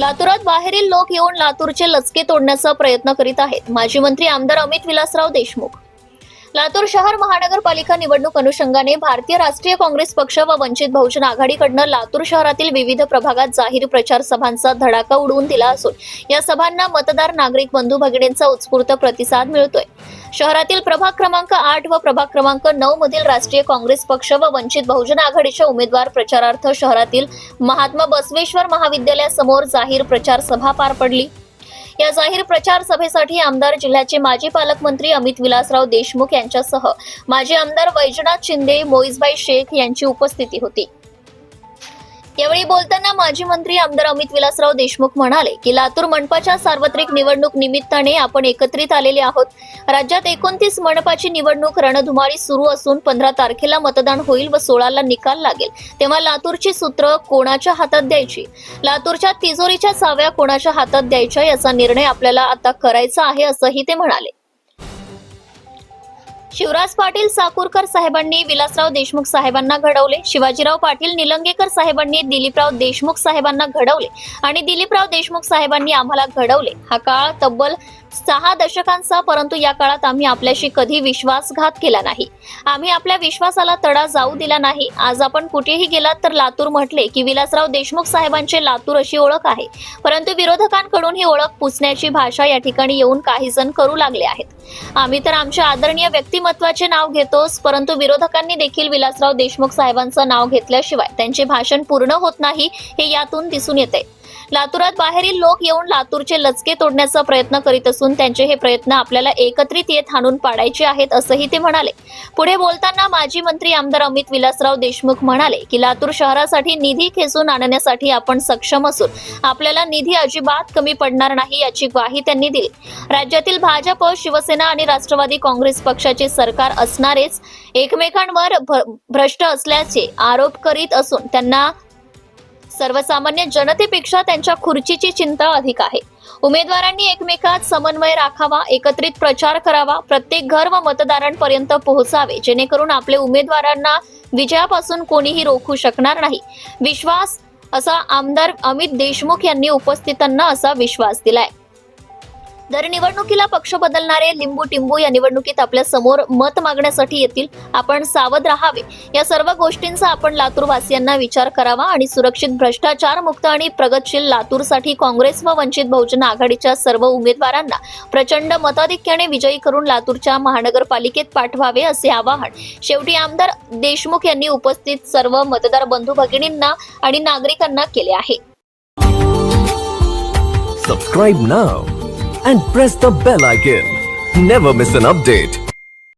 लातूरात बाहेरील लोक येऊन लातूरचे लचके तोडण्याचा प्रयत्न करीत आहेत. माजी मंत्री आमदार अमित विलासराव देशमुख. लातूर शहर महानगरपालिका निवडणूक अनुषंगाने भारतीय राष्ट्रीय काँग्रेस पक्ष व वंचित बहुजन आघाडीकडून लातूर शहरातील विविध प्रभागात जाहीर प्रचार सभांचा धडाका उडवून दिला असून या सभांना मतदार नागरिक बंधू भगिनींचा उत्स्फूर्त प्रतिसाद मिळतोय. शहरातील प्रभाग क्रमांक 8 व प्रभाग क्रमांक 9 मधील राष्ट्रीय काँग्रेस पक्ष व वंचित बहुजन आघाडीच्या उमेदवार प्रचारार्थ शहरातील महात्मा बसवेश्वर महाविद्यालयासमोर जाहीर प्रचार सभा पार पडली. या जाहीर प्रचार सभेसाठी आमदार जिल्ह्याचे माजी पालकमंत्री अमित विलासराव देशमुख यांच्यासह माजी आमदार वैजनाथ शिंदे, मोईजभाई शेख यांची उपस्थिती होती. यावेळी बोलताना माजी मंत्री आमदार अमित विलासराव देशमुख म्हणाले की लातूर मनपाच्या सार्वत्रिक निवडणूक निमित्ताने आपण एकत्रित आलेले आहोत. राज्यात 29 मनपाची निवडणूक रणधुमाळी सुरू असून 15 तारखेला मतदान होईल व 16ला निकाल लागेल. तेव्हा लातूरची सूत्र कोणाच्या हातात द्यायची, लातूरच्या तिजोरीच्या चाव्या कोणाच्या हातात द्यायच्या याचा निर्णय आपल्याला आता करायचा आहे असंही ते म्हणाले. शिवराज पाटील साकूरकर साहेबांनी विलासराव देशमुख साहेबांना घडवले, शिवाजीराव पाटील निलंगेकर साहेबांनी दिलीपराव देशमुख साहेबांना घडवले आणि दिलीपराव देशमुख साहेबांनी आम्हाला घडवले. हा काळ तब्बल 6 दशकांचा, परंतु या काळात आम्ही आपल्याशी कधी विश्वासघात केला नाही. आम्ही आपल्या विश्वासाला तडा जाऊ दिला नाही. आज आपण कुठेही गेलात तर लातूर म्हटले की विलासराव देशमुख साहेबांचे लातूर अशी ओळख आहे, परंतु विरोधकांकडून ही ओळख पुसण्याची भाषा या ठिकाणी येऊन काही जण करू लागले आहेत. आम्ही तर आमच्या आदरणीय व्यक्तिमत्वाचे नाव घेतोच, परंतु विरोधकांनी देखील विलासराव देशमुख साहेबांचं नाव घेतल्याशिवाय त्यांचे भाषण पूर्ण होत नाही हे यातून दिसून येते. लातूरात बाहेरील लोक येऊन लातूरचे लचके तोडण्याचा प्रयत्न करीत असून त्यांचे हे प्रयत्न आपल्याला एकत्रित येत हाणून पाडायचे आहेत असंही ते म्हणाले. पुढे बोलताना माजी मंत्री आमदार अमित विलासराव देशमुख म्हणाले की लातूर शहरासाठी निधी खेचून आणण्यासाठी आपण सक्षम असून आपल्याला निधी अजिबात कमी पडणार नाही याची ग्वाही त्यांनी दिली. राज्यातील भाजप, शिवसेना आणि राष्ट्रवादी काँग्रेस पक्षाचे सरकार असणारेच एकमेकांवर भ्रष्ट असल्याचे आरोप करीत असून त्यांना सर्वसामान्य जनतेपेक्षा त्यांच्या खुर्चीची चिंता अधिक आहे. उमेदवारांनी एकमेकात समन्वय राखावा, एकत्रित प्रचार करावा, प्रत्येक घर व मतदारांपर्यंत पोहोचावे, जेणेकरून आपले उमेदवारांना विजयापासून कोणीही रोखू शकणार नाही. विश्वास असा आमदार अमित देशमुख यांनी उपस्थितांना असा विश्वास दिलाय. दर निवडणुकीला पक्ष बदलणारे लिंबू टिंबू या निवडणुकीत आपल्या समोर मत मागण्यासाठी येतील. आपण सावध राहावे. या सर्व गोष्टींचा आपण लातूरवासियांना विचार करावा आणि सुरक्षित, भ्रष्टाचार मुक्त आणि प्रगतशील लातूरसाठी काँग्रेस व वंचित बहुजन आघाडीच्या सर्व उमेदवारांना प्रचंड मताधिक्याने विजयी करून लातूरच्या महानगरपालिकेत पाठवावे असे आवाहन शेवटी आमदार देशमुख यांनी उपस्थित सर्व मतदार बंधू भगिनींना आणि नागरिकांना केले आहे. Subscribe now and press the bell icon. Never miss an update.